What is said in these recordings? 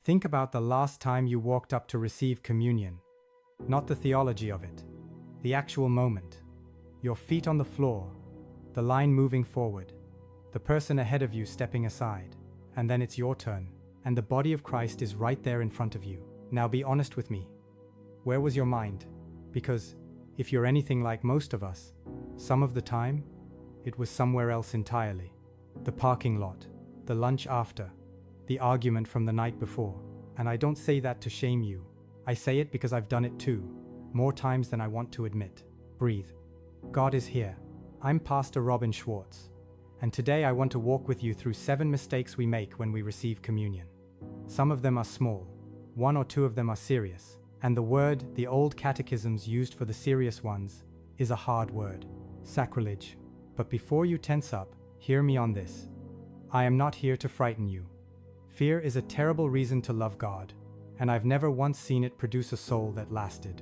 Think about the last time you walked up to receive communion. Not the theology of it. The actual moment. Your feet on the floor. The line moving forward. The person ahead of you stepping aside. And then it's your turn. And the body of Christ is right there in front of you. Now be honest with me. Where was your mind? Because if you're anything like most of us, some of the time, it was somewhere else entirely. The parking lot. The lunch after. The argument from the night before. And I don't say that to shame you. I say it because I've done it too, more times than I want to admit. Breathe. God is here. I'm Pastor Robin Schwartz, and today I want to walk with you through 7 mistakes we make when we receive communion. Some of them are small, 1 or 2 of them are serious, and the word the old catechisms used for the serious ones is a hard word, sacrilege. But before you tense up, hear me on this. I am not here to frighten you. Fear is a terrible reason to love God, and I've never once seen it produce a soul that lasted.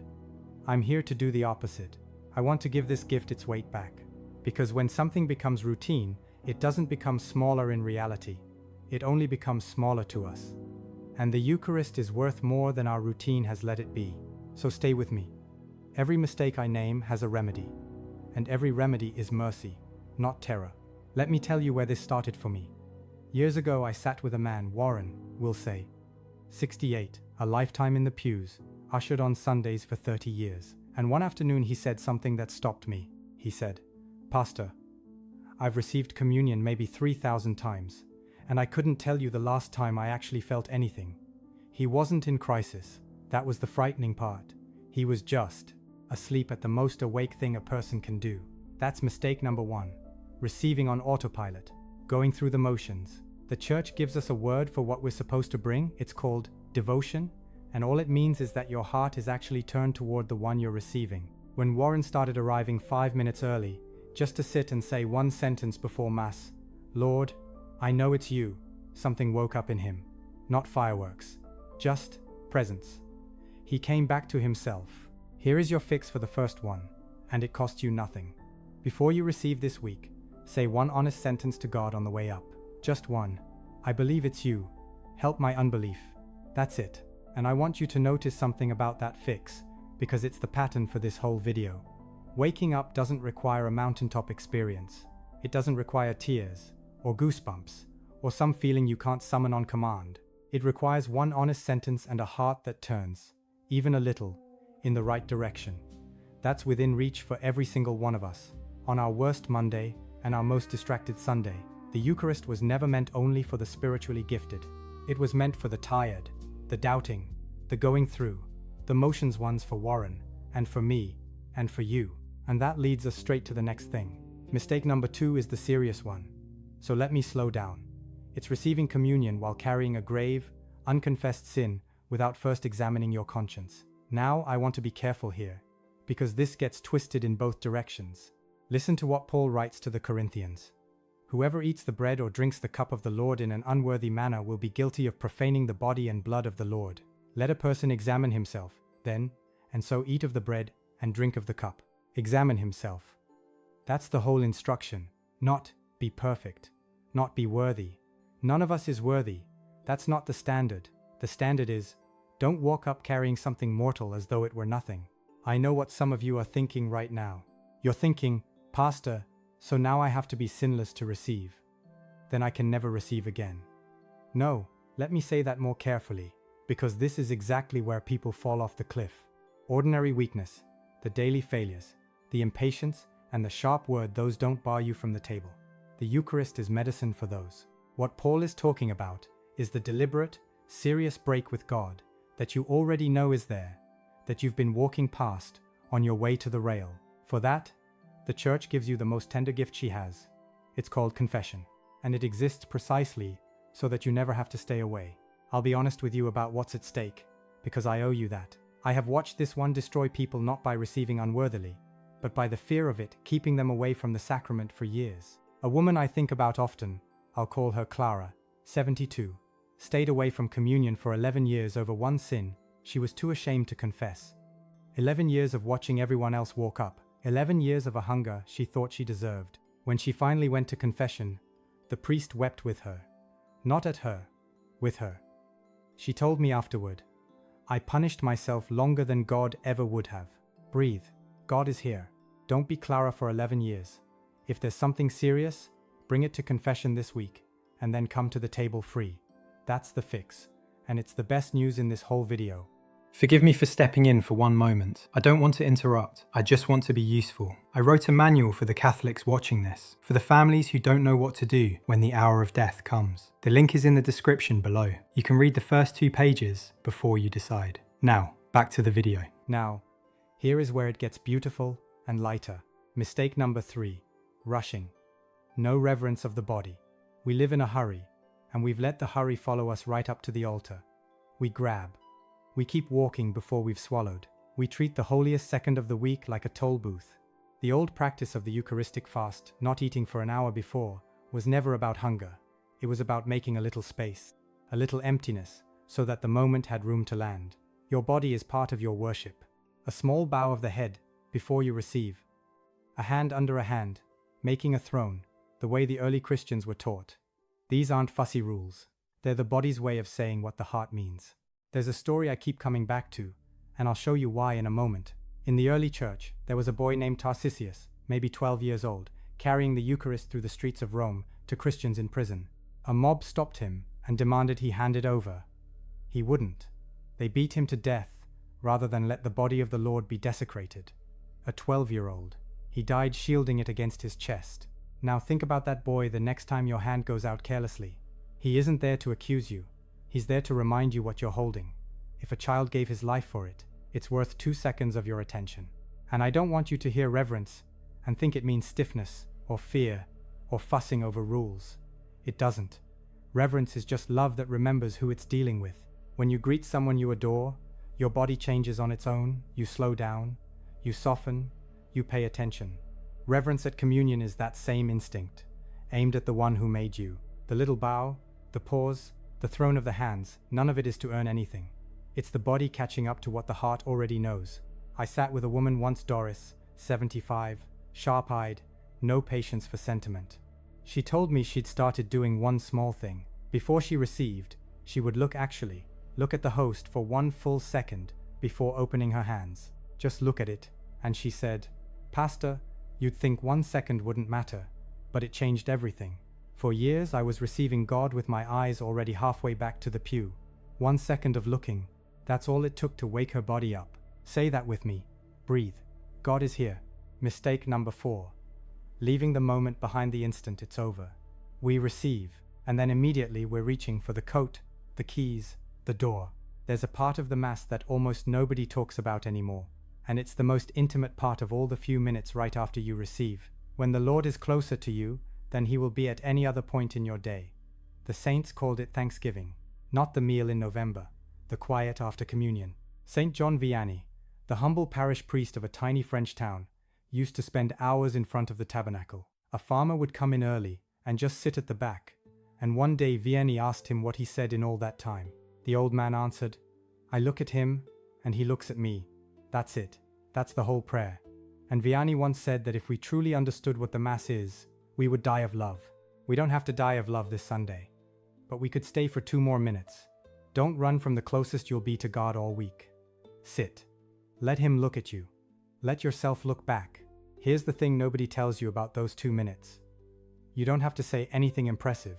I'm here to do the opposite. I want to give this gift its weight back. Because when something becomes routine, it doesn't become smaller in reality. It only becomes smaller to us. And the Eucharist is worth more than our routine has let it be. So stay with me. Every mistake I name has a remedy. And every remedy is mercy, not terror. Let me tell you where this started for me. Years ago I sat with a man, Warren, we'll say. 68, a lifetime in the pews, ushered on Sundays for 30 years. And one afternoon he said something that stopped me. He said, "Pastor, I've received communion maybe 3,000 times, and I couldn't tell you the last time I actually felt anything." He wasn't in crisis. That was the frightening part. He was just asleep at the most awake thing a person can do. That's mistake number 1. Receiving on autopilot, going through the motions. The church gives us a word for what we're supposed to bring. It's called devotion, and all it means is that your heart is actually turned toward the one you're receiving. When Warren started arriving 5 minutes early, just to sit and say one sentence before Mass, "Lord, I know it's you," something woke up in him. Not fireworks, just presence. He came back to himself. Here is your fix for the first one, and it costs you nothing. Before you receive this week, say one honest sentence to God on the way up. Just one. "I believe it's you. Help my unbelief." That's it. And I want you to notice something about that fix, because it's the pattern for this whole video. Waking up doesn't require a mountaintop experience. It doesn't require tears, or goosebumps, or some feeling you can't summon on command. It requires one honest sentence and a heart that turns, even a little, in the right direction. That's within reach for every single one of us. On our worst Monday and our most distracted Sunday, the Eucharist was never meant only for the spiritually gifted. It was meant for the tired, the doubting, the going through, the motions ones for Warren, and for me, and for you. And that leads us straight to the next thing. Mistake number 2 is the serious one. So let me slow down. It's receiving communion while carrying a grave, unconfessed sin without first examining your conscience. Now I want to be careful here, because this gets twisted in both directions. Listen to what Paul writes to the Corinthians. "Whoever eats the bread or drinks the cup of the Lord in an unworthy manner will be guilty of profaning the body and blood of the Lord. Let a person examine himself, then, and so eat of the bread and drink of the cup." Examine himself. That's the whole instruction. Not be perfect. Not be worthy. None of us is worthy. That's not the standard. The standard is, don't walk up carrying something mortal as though it were nothing. I know what some of you are thinking right now. You're thinking, "Pastor, so now I have to be sinless to receive. Then I can never receive again." No, let me say that more carefully, because this is exactly where people fall off the cliff. Ordinary weakness, the daily failures, the impatience, and the sharp word, those don't bar you from the table. The Eucharist is medicine for those. What Paul is talking about is the deliberate, serious break with God that you already know is there, that you've been walking past on your way to the rail. For that, the Church gives you the most tender gift she has. It's called confession, and it exists precisely so that you never have to stay away. I'll be honest with you about what's at stake, because I owe you that. I have watched this one destroy people not by receiving unworthily, but by the fear of it keeping them away from the sacrament for years. A woman I think about often, I'll call her Clara, 72, stayed away from communion for 11 years over one sin she was too ashamed to confess. 11 years of watching everyone else walk up. 11 years of a hunger she thought she deserved. When she finally went to confession, the priest wept with her. Not at her, with her. She told me afterward, "I punished myself longer than God ever would have." Breathe. God is here. Don't be Clara for 11 years. If there's something serious, bring it to confession this week, and then come to the table free. That's the fix, and it's the best news in this whole video. Forgive me for stepping in for one moment. I don't want to interrupt. I just want to be useful. I wrote a manual for the Catholics watching this, for the families who don't know what to do when the hour of death comes. The link is in the description below. You can read the first 2 pages before you decide. Now, back to the video. Now, here is where it gets beautiful and lighter. Mistake number 3, rushing. No reverence of the body. We live in a hurry, and we've let the hurry follow us right up to the altar. We grab. We keep walking before we've swallowed. We treat the holiest second of the week like a toll booth. The old practice of the Eucharistic fast, not eating for an hour before, was never about hunger. It was about making a little space, a little emptiness, so that the moment had room to land. Your body is part of your worship. A small bow of the head before you receive. A hand under a hand, making a throne, the way the early Christians were taught. These aren't fussy rules. They're the body's way of saying what the heart means. There's a story I keep coming back to, and I'll show you why in a moment. In the early church, there was a boy named Tarcisius, maybe 12 years old, carrying the Eucharist through the streets of Rome to Christians in prison. A mob stopped him and demanded he hand it over. He wouldn't. They beat him to death rather than let the body of the Lord be desecrated. A 12-year-old. He died shielding it against his chest. Now think about that boy the next time your hand goes out carelessly. He isn't there to accuse you. He's there to remind you what you're holding. If a child gave his life for it, it's worth 2 seconds of your attention. And I don't want you to hear reverence and think it means stiffness or fear or fussing over rules. It doesn't. Reverence is just love that remembers who it's dealing with. When you greet someone you adore, your body changes on its own, you slow down, you soften, you pay attention. Reverence at communion is that same instinct, aimed at the one who made you. The little bow, the pause, the throne of the hands, none of it is to earn anything. It's the body catching up to what the heart already knows. I sat with a woman once, Doris, 75, sharp-eyed, no patience for sentiment. She told me she'd started doing one small thing. Before she received, she would look at the host for 1 full second before opening her hands. Just look at it, and she said, "Pastor, you'd think 1 second wouldn't matter, but it changed everything. For years I was receiving God with my eyes already halfway back to the pew. 1 second of looking, that's all it took to wake her body up." Say that with me. Breathe. God is here. Mistake number 4. Leaving the moment behind the instant it's over. We receive, and then immediately we're reaching for the coat, the keys, the door. There's a part of the Mass that almost nobody talks about anymore, and it's the most intimate part of all the few minutes right after you receive. When the Lord is closer to you than he will be at any other point in your day. The saints called it Thanksgiving, not the meal in November, the quiet after communion. Saint John Vianney, the humble parish priest of a tiny French town, used to spend hours in front of the tabernacle. A farmer would come in early and just sit at the back, and one day Vianney asked him what he said in all that time. The old man answered, "I look at him, and he looks at me. That's it. That's the whole prayer." And Vianney once said that if we truly understood what the Mass is, we would die of love. We don't have to die of love this Sunday, but we could stay for 2 more minutes. Don't run from the closest you'll be to God all week. Sit. Let him look at you. Let yourself look back. Here's the thing nobody tells you about those 2 minutes. You don't have to say anything impressive.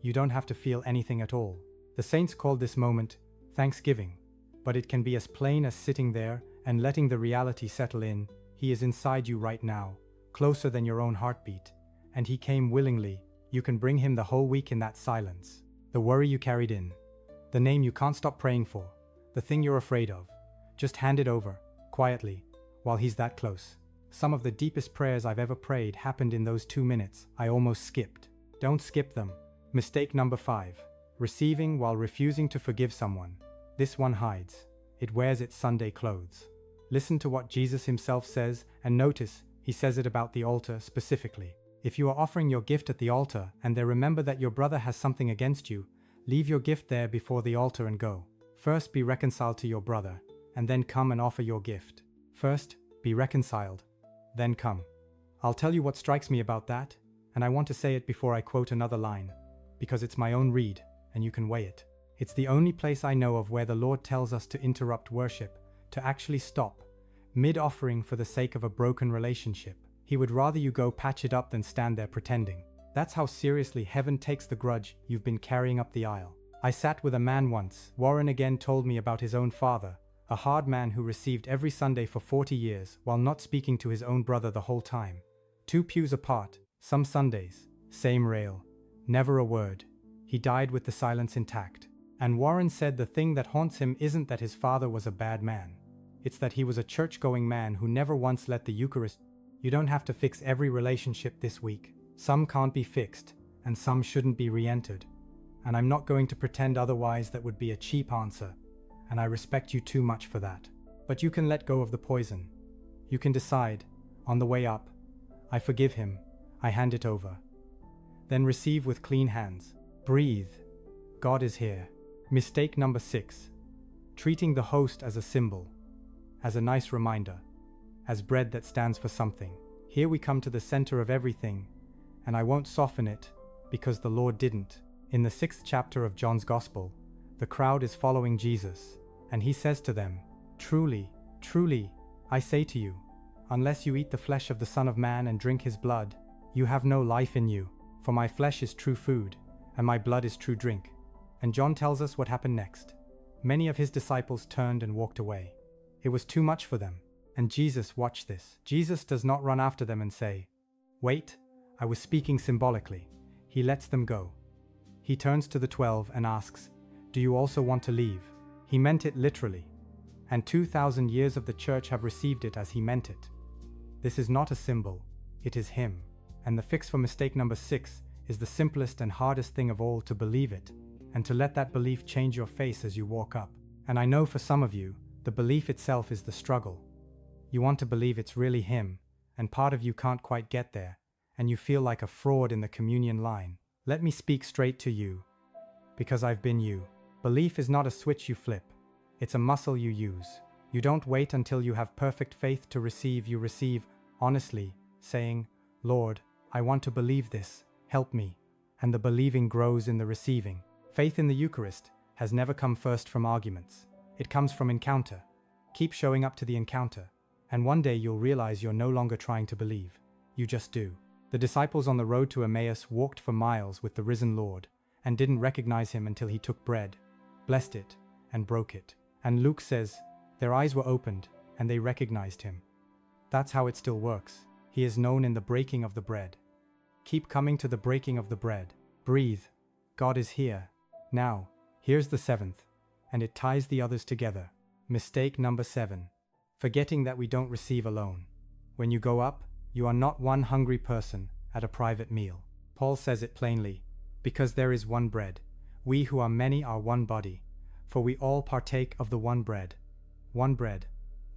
You don't have to feel anything at all. The saints called this moment Thanksgiving, but it can be as plain as sitting there and letting the reality settle in. He is inside you right now, closer than your own heartbeat. And he came willingly. You can bring him the whole week in that silence. The worry you carried in, the name you can't stop praying for, the thing you're afraid of. Just hand it over, quietly, while he's that close. Some of the deepest prayers I've ever prayed happened in those 2 minutes I almost skipped. Don't skip them. Mistake number 5. Receiving while refusing to forgive someone. This one hides. It wears its Sunday clothes. Listen to what Jesus himself says, and notice he says it about the altar specifically. If you are offering your gift at the altar and they remember that your brother has something against you, leave your gift there before the altar and go. First be reconciled to your brother, and then come and offer your gift. First, be reconciled, then come. I'll tell you what strikes me about that, and I want to say it before I quote another line, because it's my own read, and you can weigh it. It's the only place I know of where the Lord tells us to interrupt worship, to actually stop, mid-offering for the sake of a broken relationship. He would rather you go patch it up than stand there pretending. That's how seriously heaven takes the grudge you've been carrying up the aisle. I sat with a man once. Warren again told me about his own father, a hard man who received every Sunday for 40 years while not speaking to his own brother the whole time. 2 pews apart, some Sundays, same rail, never a word. He died with the silence intact. And Warren said the thing that haunts him isn't that his father was a bad man. It's that he was a church-going man who never once let the Eucharist. You don't have to fix every relationship this week. Some can't be fixed, and some shouldn't be re-entered. And I'm not going to pretend otherwise. That would be a cheap answer, and I respect you too much for that. But you can let go of the poison. You can decide, on the way up, I forgive him, I hand it over. Then receive with clean hands. Breathe. God is here. Mistake number 6. Treating the host as a symbol, as a nice reminder, as bread that stands for something. Here we come to the center of everything, and I won't soften it, because the Lord didn't. In the 6th chapter of John's Gospel, the crowd is following Jesus, and he says to them, "Truly, truly, I say to you, unless you eat the flesh of the Son of Man and drink his blood, you have no life in you. For my flesh is true food, and my blood is true drink." And John tells us what happened next. Many of his disciples turned and walked away. It was too much for them. And Jesus, watch this. Jesus does not run after them and say, "Wait, I was speaking symbolically." He lets them go. He turns to the 12 and asks, "Do you also want to leave?" He meant it literally. And 2,000 years of the church have received it as he meant it. This is not a symbol, it is him. And the fix for mistake number 6 is the simplest and hardest thing of all: to believe it, and to let that belief change your face as you walk up. And I know for some of you, the belief itself is the struggle. You want to believe it's really him, and part of you can't quite get there, and you feel like a fraud in the communion line. Let me speak straight to you, because I've been you. Belief is not a switch you flip, it's a muscle you use. You don't wait until you have perfect faith to receive. You receive honestly, saying, "Lord, I want to believe this, help me." And the believing grows in the receiving. Faith in the Eucharist has never come first from arguments. It comes from encounter. Keep showing up to the encounter, and one day you'll realize you're no longer trying to believe. You just do. The disciples on the road to Emmaus walked for miles with the risen Lord and didn't recognize him until he took bread, blessed it, and broke it. And Luke says, their eyes were opened and they recognized him. That's how it still works. He is known in the breaking of the bread. Keep coming to the breaking of the bread. Breathe. God is here. Now, here's the 7th, and it ties the others together. Mistake number 7. Forgetting that we don't receive alone. When you go up, you are not one hungry person at a private meal. Paul says it plainly, because there is one bread. We who are many are one body, for we all partake of the one bread. One bread,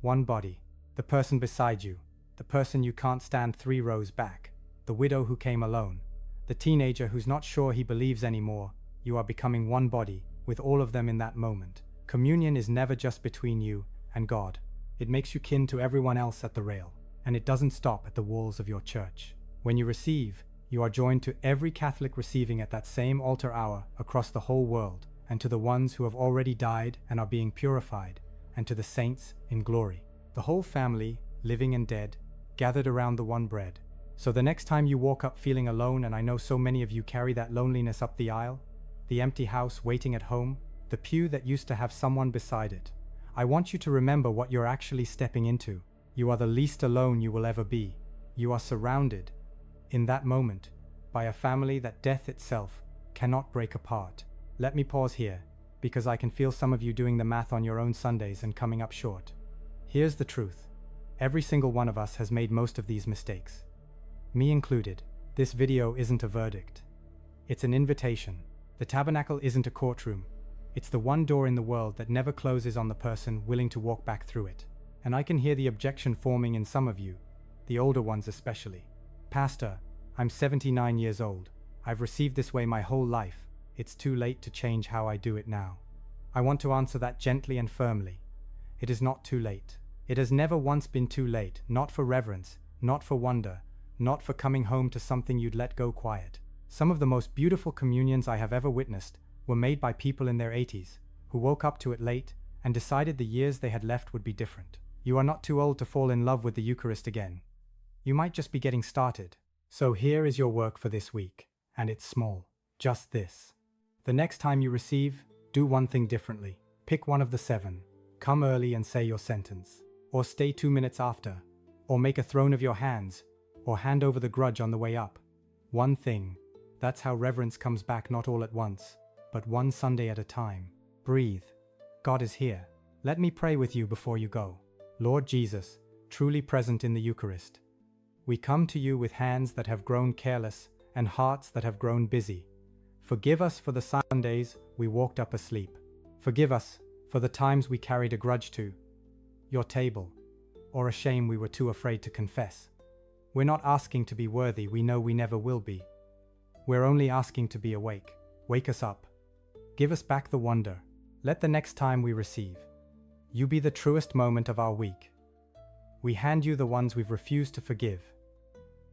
one body. The person beside you, the person you can't stand 3 rows back, the widow who came alone, the teenager who's not sure he believes anymore. You are becoming one body with all of them in that moment. Communion is never just between you and God. It makes you kin to everyone else at the rail, and it doesn't stop at the walls of your church. When you receive, you are joined to every Catholic receiving at that same altar hour across the whole world, and to the ones who have already died and are being purified, and to the saints in glory. The whole family, living and dead, gathered around the one bread. So the next time you walk up feeling alone, and I know so many of you carry that loneliness up the aisle, the empty house waiting at home, the pew that used to have someone beside it, I want you to remember what you're actually stepping into. You are the least alone you will ever be. You are surrounded, in that moment, by a family that death itself cannot break apart. Let me pause here, because I can feel some of you doing the math on your own Sundays and coming up short. Here's the truth. Every single one of us has made most of these mistakes. Me included. This video isn't a verdict. It's an invitation. The tabernacle isn't a courtroom. It's the one door in the world that never closes on the person willing to walk back through it. And I can hear the objection forming in some of you, the older ones especially. Pastor, I'm 79 years old. I've received this way my whole life. It's too late to change how I do it now. I want to answer that gently and firmly. It is not too late. It has never once been too late, not for reverence, not for wonder, not for coming home to something you'd let go quiet. Some of the most beautiful communions I have ever witnessed were made by people in their 80s, who woke up to it late and decided the years they had left would be different. You are not too old to fall in love with the Eucharist again. You might just be getting started. So here is your work for this week, and it's small. Just this. The next time you receive, do one thing differently. Pick one of the 7. Come early and say your sentence. Or stay 2 minutes after. Or make a throne of your hands. Or hand over the grudge on the way up. One thing. That's how reverence comes back, not all at once, but one Sunday at a time. Breathe. God is here. Let me pray with you before you go. Lord Jesus, truly present in the Eucharist, we come to you with hands that have grown careless and hearts that have grown busy. Forgive us for the Sundays we walked up asleep. Forgive us for the times we carried a grudge to your table, or a shame we were too afraid to confess. We're not asking to be worthy, we know we never will be. We're only asking to be awake. Wake us up. Give us back the wonder. Let the next time we receive you be the truest moment of our week. We hand you the ones we've refused to forgive.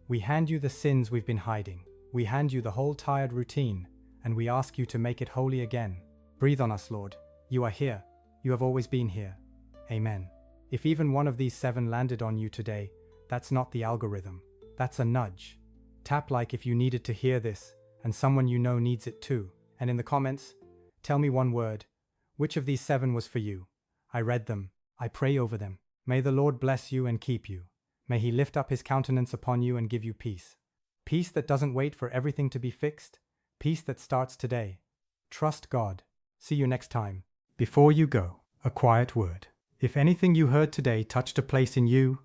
We hand you the sins we've been hiding. We hand you the whole tired routine, and we ask you to make it holy again. Breathe on us, Lord. You are here. You have always been here. Amen. If even one of these 7 landed on you today, that's not the algorithm. That's a nudge. Tap like if you needed to hear this, and someone you know needs it too. And in the comments, tell me one word. Which of these 7 was for you? I read them. I pray over them. May the Lord bless you and keep you. May He lift up His countenance upon you and give you peace. Peace that doesn't wait for everything to be fixed. Peace that starts today. Trust God. See you next time. Before you go, a quiet word. If anything you heard today touched a place in you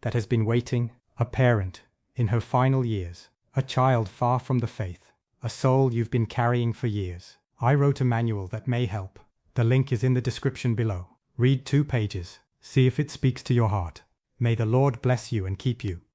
that has been waiting, a parent in her final years, a child far from the faith, a soul you've been carrying for years, I wrote a manual that may help. The link is in the description below. Read 2 pages. See if it speaks to your heart. May the Lord bless you and keep you.